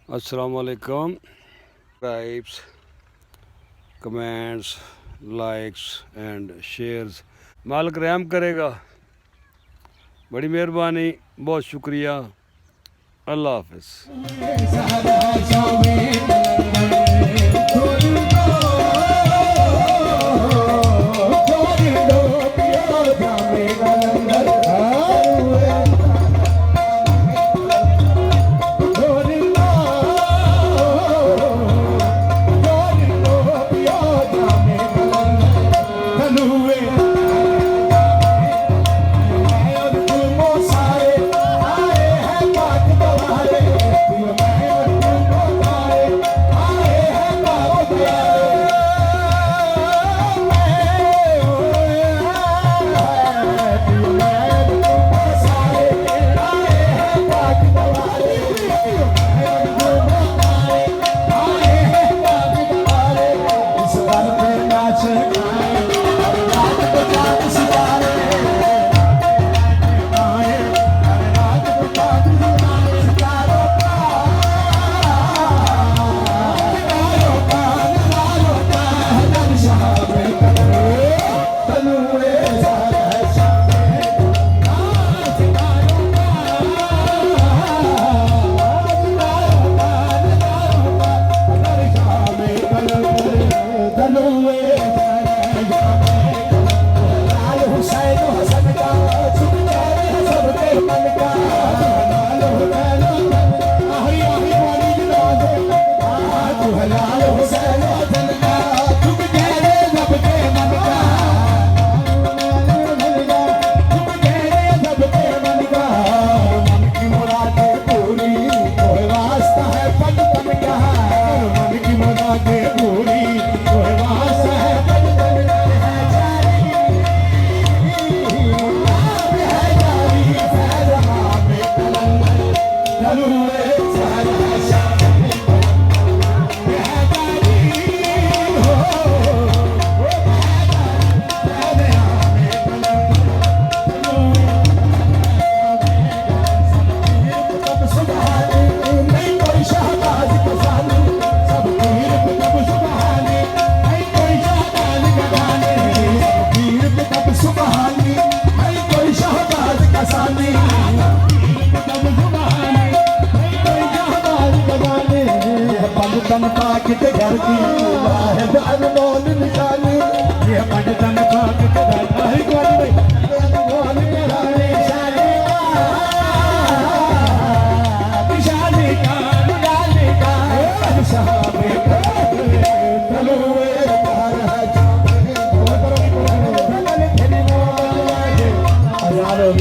अस्सलामुअलैकुम। Subscribes, comments, likes and shares. मालिक रहम करेगा। बड़ी मेहरबानी, बहुत शुक्रिया। अल्लाह हाफिज़। तन पाकिट घर की वाहिद अनमोल निशानी ये पंड तन पाकिट घर नहीं कोई अनमोल निशानी निशानी का निशानी तलुए तार हजारों